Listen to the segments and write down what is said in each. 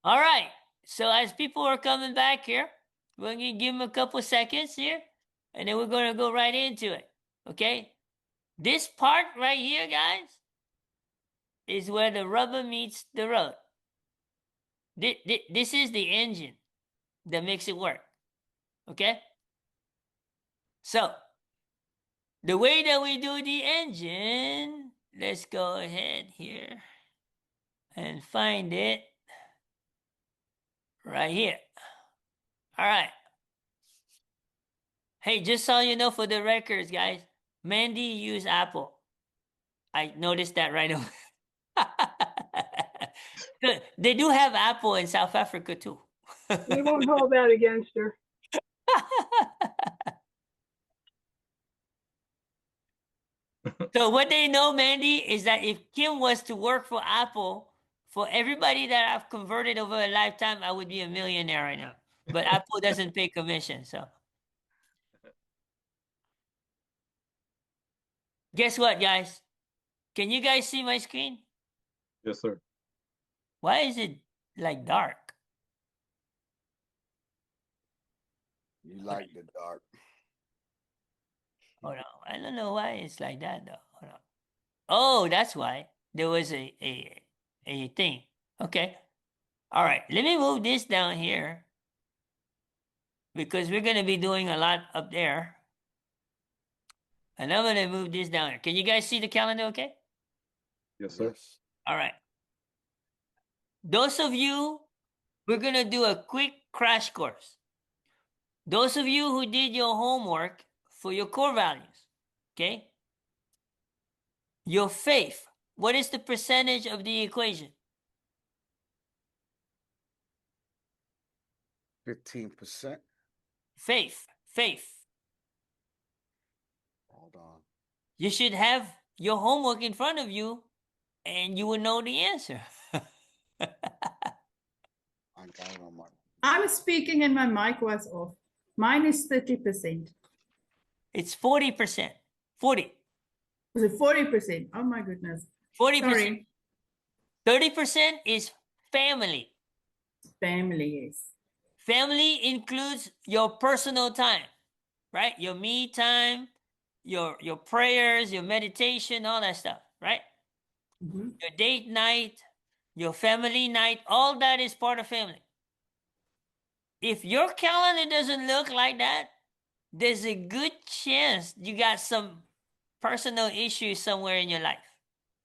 All right. So as people are coming back here, we're going to give them a couple seconds here, and then we're going to go right into it. Okay? This part right here, guys, is where the rubber meets the road. This is the engine that makes it work. Okay? So, the way that we do the engine, let's go ahead here and find it right here. All right. Hey, just so you know for the records, guys, Mandy used Apple. I noticed that right away. They do have Apple in South Africa too. We won't hold that against her. So what they know, Mandy, is that if Kim was to work for Apple, for everybody that I've converted over a lifetime, I would be a millionaire right now. But Apple doesn't pay commission, so. Guess what, guys? Can you guys see my screen? Yes, sir. Why is it like dark? You like the dark. Hold on. I don't know why it's like that though. Hold on. Oh, that's why. There was a thing. Okay. All right. Let me move this down here because we're gonna be doing a lot up there. And I'm gonna move this down here. Can you guys see the calendar okay? Yes, sir. Yes. All right. Those of you, we're gonna do a quick crash course. Those of you who did your homework for your core values, okay? Your faith, what is the percentage of the equation? 15%. Faith. Hold on. You should have your homework in front of you and you will know the answer. I got it on my. I was speaking and my mic was off. Mine is 30%. It's 40%. 40. Was it 40%? Oh my goodness. 40%. Sorry. 30% is family. Family, yes. Family includes your personal time, right? Your me time, your prayers, your meditation, all that stuff, right? Mm-hmm. Your date night, your family night, all that is part of family. If your calendar doesn't look like that, there's a good chance you got some personal issues somewhere in your life.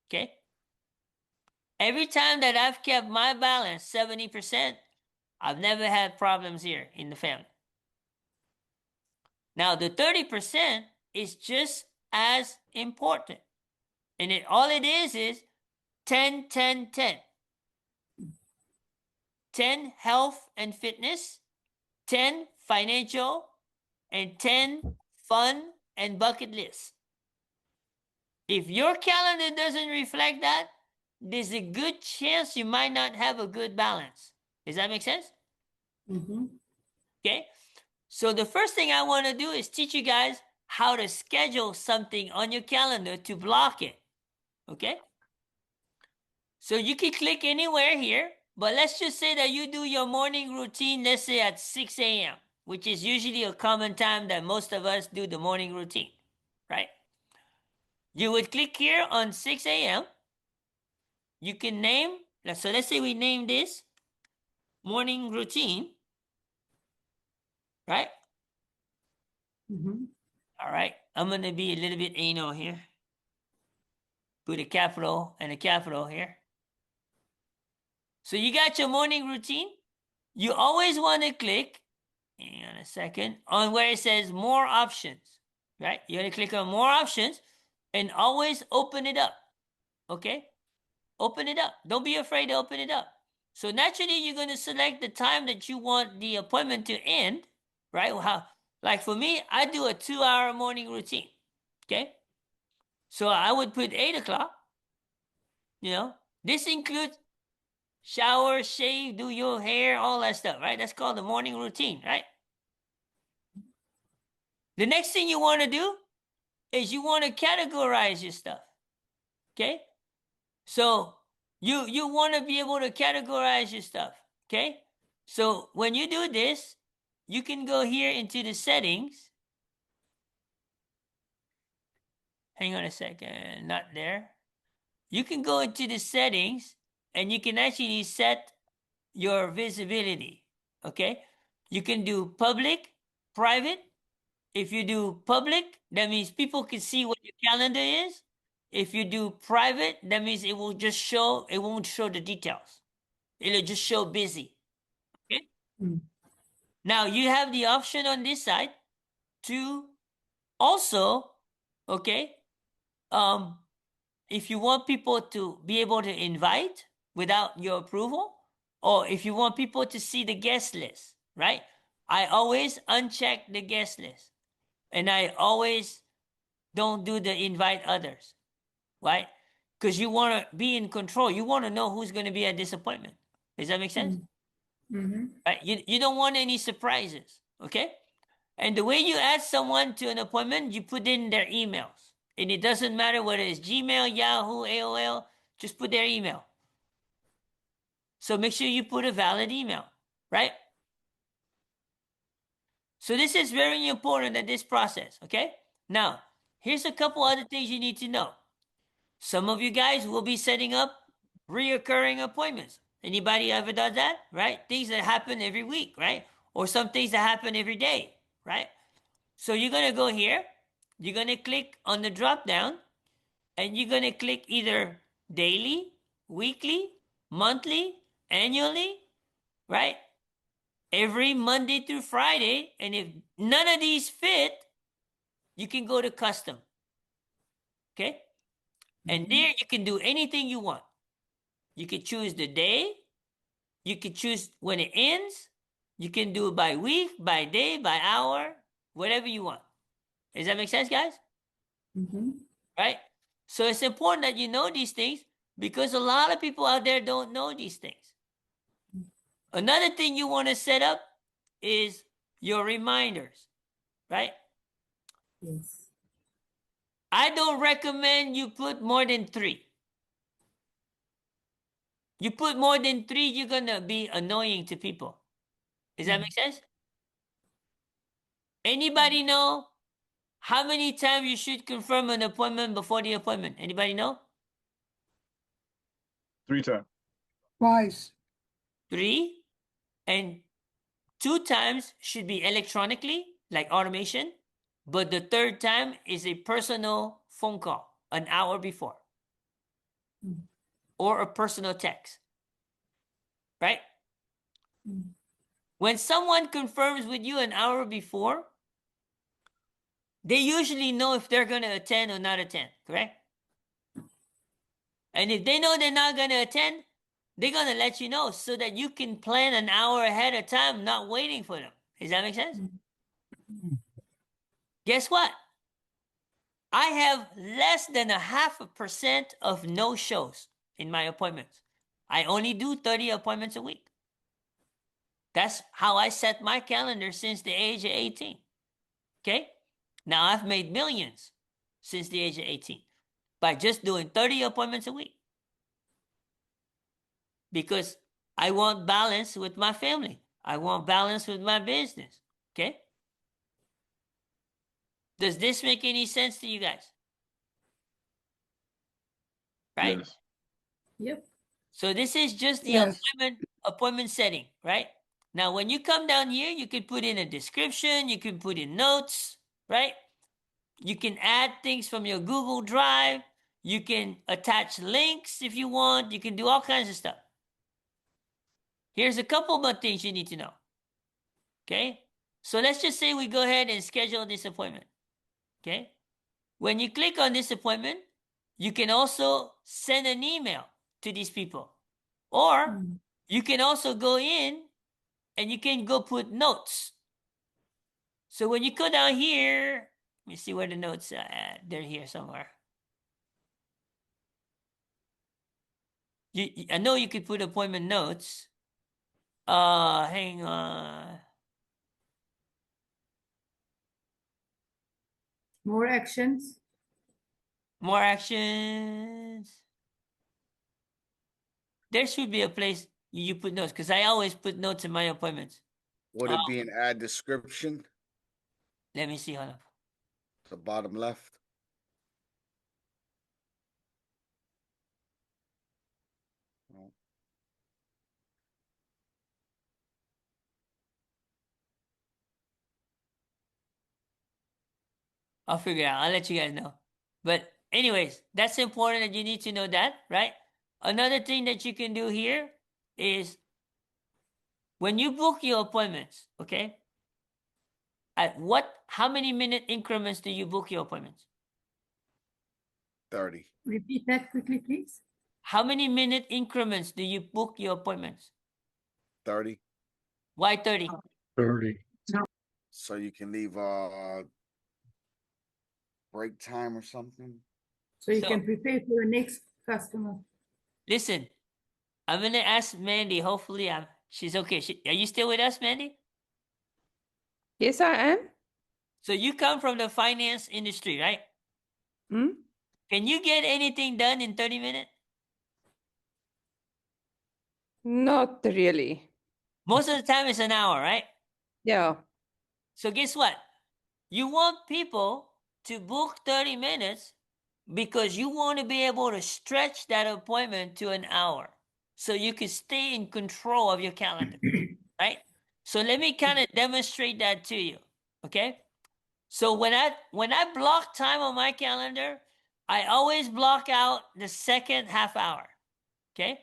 Okay? Every time that I've kept my balance 70%, I've never had problems here in the family. Now, the 30% is just as important. And all it is 10, 10, 10. 10 health and fitness, 10 financial, and 10 fun and bucket list. If your calendar doesn't reflect that, there's a good chance you might not have a good balance. Does that make sense? Mm-hmm. Okay. So the first thing I want to do is teach you guys how to schedule something on your calendar to block it. Okay. So you can click anywhere here, but let's just say that you do your morning routine, let's say at 6 a.m., which is usually a common time that most of us do the morning routine, right? You would click here on 6 a.m. You can name, so let's say we name this morning routine, right? Mm-hmm. All right. I'm going to be a little bit anal here. Put a capital and a capital here. So you got your morning routine. You always want to click, hang on a second, on where it says more options, right? You're going to click on more options and always open it up, okay? Open it up. Don't be afraid to open it up. So naturally, you're going to select the time that you want the appointment to end, right? Like for me, I do a 2-hour morning routine, okay? So I would put 8 o'clock, This includes shower, shave, do your hair, all that stuff, right? That's called the morning routine, right? The next thing you want to do is you want to categorize your stuff, okay? So you want to be able to categorize your stuff. Okay? So when you do this, you can go here into the settings. Hang on a second, not there. You can go into the settings and you can actually set your visibility. Okay? You can do public, private. If you do public, that means people can see what your calendar is. If you do private, that means it will just show, it won't show the details. It'll just show busy. Okay? Mm. Now you have the option on this side to also, okay, if you want people to be able to invite without your approval, or if you want people to see the guest list, right? I always uncheck the guest list, and I always don't do the invite others, right? Because you want to be in control. You want to know who's going to be at this appointment. Does that make sense? Mm-hmm. Right? You don't want any surprises, okay? And the way you add someone to an appointment, you put in their emails. And it doesn't matter whether it's Gmail, Yahoo, AOL, just put their email. So make sure you put a valid email, right? So this is very important in this process, okay? Now, here's a couple other things you need to know. Some of you guys will be setting up reoccurring appointments. Anybody ever does that, right? Things that happen every week, right? Or some things that happen every day, right? So you're going to go here. You're going to click on the drop down and you're going to click either daily, weekly, monthly, annually, right? Every Monday through Friday. And if none of these fit, you can go to custom. Okay? And there you can do anything you want. You can choose the day. You can choose when it ends. You can do it by week, by day, by hour, whatever you want. Does that make sense, guys? Mm-hmm. Right? So it's important that you know these things because a lot of people out there don't know these things. Another thing you want to set up is your reminders, right? Yes. I don't recommend you put more than 3. You put more than 3, you're going to be annoying to people. Does that make sense? Anybody know how many times you should confirm an appointment before the appointment? Anybody know? 3 times. Twice. 3. And 2 times should be electronically, like automation. But the 3rd time is a personal phone call an hour before. Or a personal text. Right? When someone confirms with you an hour before, they usually know if they're going to attend or not attend, correct? And if they know they're not going to attend, they're going to let you know so that you can plan an hour ahead of time, not waiting for them. Does that make sense? Guess what? I have less than 0.5% of no-shows in my appointments. I only do 30 appointments a week. That's how I set my calendar since the age of 18. Okay? Now I've made millions since the age of 18 by just doing 30 appointments a week. Because I want balance with my family. I want balance with my business. Okay? Does this make any sense to you guys? Right? Yes. Yep. So this is just the Yes. appointment setting, right? Now, when you come down here, you can put in a description, you can put in notes, right? You can add things from your Google Drive. You can attach links if you want. You can do all kinds of stuff. Here's a couple more things you need to know. Okay? So let's just say we go ahead and schedule this appointment. Okay? When you click on this appointment, you can also send an email to these people. Or you can also go in and you can go put notes. So when you go down here, let me see where the notes are at. They're here somewhere. I know you could put appointment notes. Hang on. More actions. More actions. There should be a place. you put notes? Because I always put notes in my appointments. Would it be an add description? Let me see, hold on. The bottom left. No. I'll figure it out. I'll let you guys know. But anyways, that's important that you need to know that, right? Another thing that you can do here is when you book your appointments, okay? How many minute increments do you book your appointments? 30. Repeat that quickly, please. How many minute increments do you book your appointments? 30. Why 30? 30. So you can leave break time or something. So you So- can prepare for the next customer. Listen, I'm gonna ask Mandy. Hopefully, she's okay. Are you still with us, Mandy? Yes, I am. So you come from the finance industry, right? Hmm? Can you get anything done in 30 minutes? Not really. Most of the time, it's an hour, right? Yeah. So guess what? You want people to book 30 minutes because you want to be able to stretch that appointment to an hour so you can stay in control of your calendar, right? So let me kind of demonstrate that to you, okay? So when I block time on my calendar, I always block out the second half hour, okay?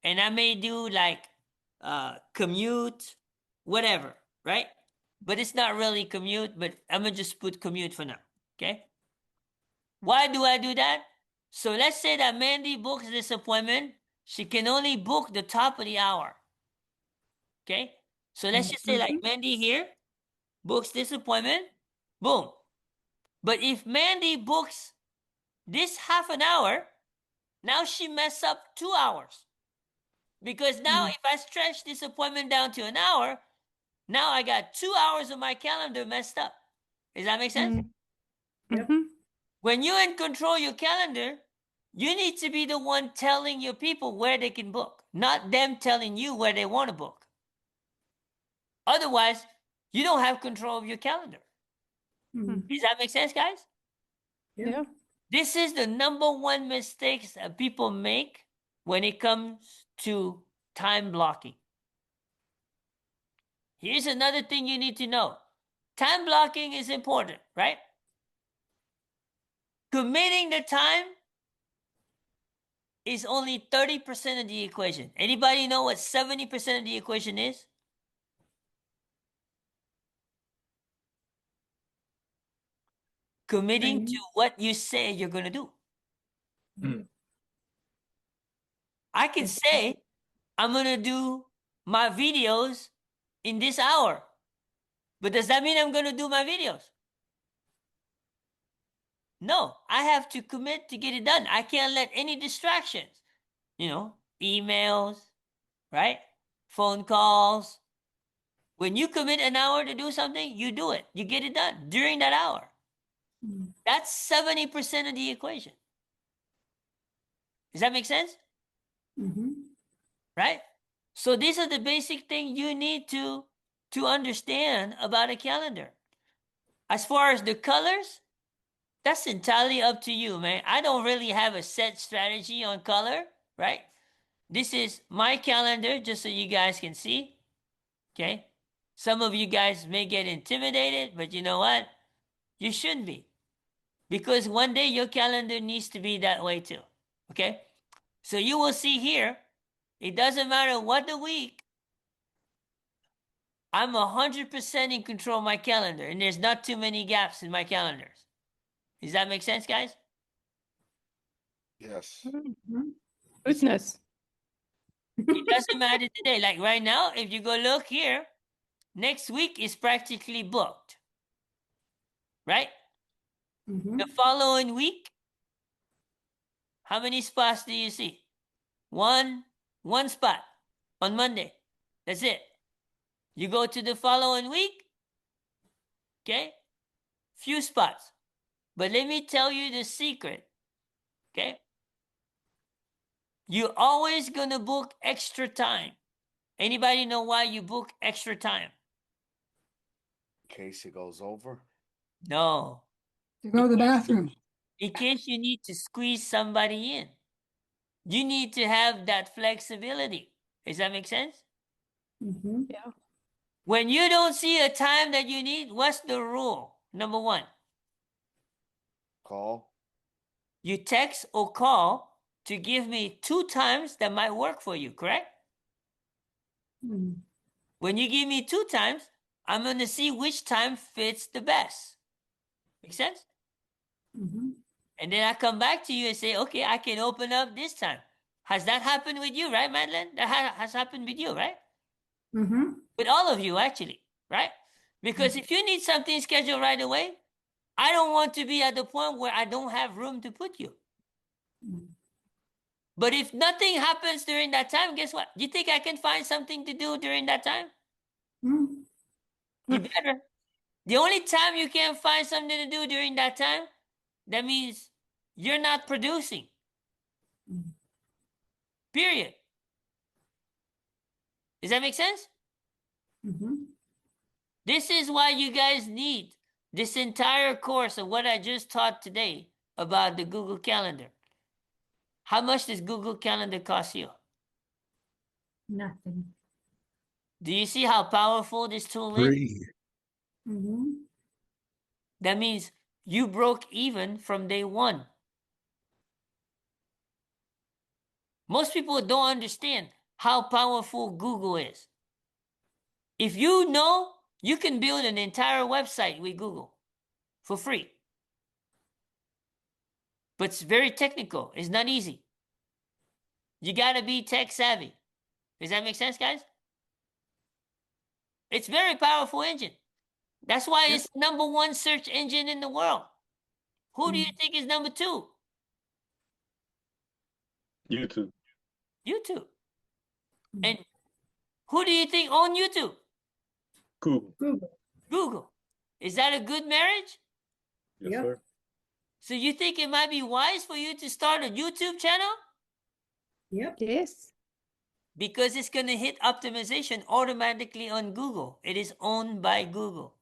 And I may do like commute, whatever, right? But it's not really commute, but I'm gonna just put commute for now, okay? Why do I do that? So let's say that Mandy books this appointment. She can only book the top of the hour, okay? So let's just say like Mandy here books this appointment, boom. But if Mandy books this half an hour, now she messed up 2 hours. Because now if I stretch this appointment down to an hour, now I got 2 hours of my calendar messed up. Does that make sense? Yep. Mhm. When you're in control of your calendar, you need to be the one telling your people where they can book, not them telling you where they want to book. Otherwise, you don't have control of your calendar. Mhm. Does that make sense, guys? Yeah. This is the number one mistakes that people make when it comes to time blocking. Here's another thing you need to know. Time blocking is important, right? Committing the time is only 30% of the equation. Anybody know what 70% of the equation is? Committing to what you say you're going to do. I can say I'm going to do my videos in this hour. But does that mean I'm going to do my videos? No, I have to commit to get it done. I can't let any distractions, emails, right? Phone calls. When you commit an hour to do something, you do it. You get it done during that hour. That's 70% of the equation. Does that make sense? Right? So these are the basic things you need to understand about a calendar. As far as the colors, that's entirely up to you, man. I don't really have a set strategy on color, right? This is my calendar, just so you guys can see. Okay? Some of you guys may get intimidated, but you know what? You shouldn't be. Because one day your calendar needs to be that way too. Okay? So you will see here, it doesn't matter what the week, I'm 100% in control of my calendar, and there's not too many gaps in my calendars. Does that make sense, guys? Yes. Goodness. It doesn't matter today. Like right now, if you go look here, next week is practically booked. Right? The following week, how many spots do you see? One spot on Monday. That's it. You go to the following week, okay? Few spots. But let me tell you the secret, okay? you're always gonna book extra time. Anybody know why you book extra time? In case it goes over. No. To go to the bathroom. In case you need to squeeze somebody in. You need to have that flexibility. Does that make sense? Mm-hmm. Yeah. When you don't see a time that you need, what's the rule? Number one, Call. you text or call to give me 2 times that might work for you, correct? Mm. When you give me 2 times, I'm going to see which time fits the best. Make sense? Mm-hmm. And then I come back to you and say, okay, I can open up this time. Has that happened with you, right, Madeline? That has happened with you, right? Mm-hmm. With all of you, actually, right? Because if you need something scheduled right away, I don't want to be at the point where I don't have room to put you. Mm. But if nothing happens during that time, guess what? You think I can find something to do during that time? Mm. You better. The only time you can't find something to do during that time, that means you're not producing. Mm. Period. Does that make sense? Mm-hmm. This is why you guys need this entire course of what I just taught today about the Google Calendar. How much does Google Calendar cost you? Nothing. Do you see how powerful this tool is? Free. Mm-hmm. That means you broke even from day one. Most people don't understand how powerful Google is. If you know, you can build an entire website with Google for free. But it's very technical. It's not easy. You gotta be tech savvy. Does that make sense, guys? It's very powerful engine. That's why it's number 1 search engine in the world. Who do you think is number 2? YouTube. YouTube. And who do you think owns YouTube? Google. Google. Google. Is that a good marriage? Yes, Yep. sir. So you think it might be wise for you to start a YouTube channel? Yep. Yes. Because it's going to hit optimization automatically on Google. It is owned by Google.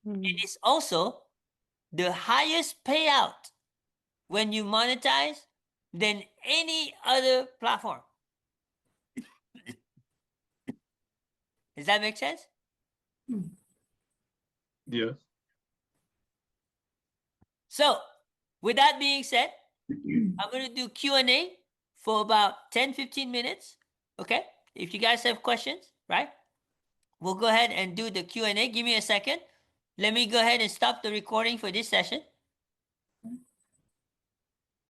Mm. It is also the highest payout when you monetize than any other platform. Does that make sense? Yes. So, with that being said, I'm going to do Q&A for about 10-15 minutes. Okay? If you guys have questions, right? We'll go ahead and do the Q&A. Give me a second. Let me go ahead and stop the recording for this session.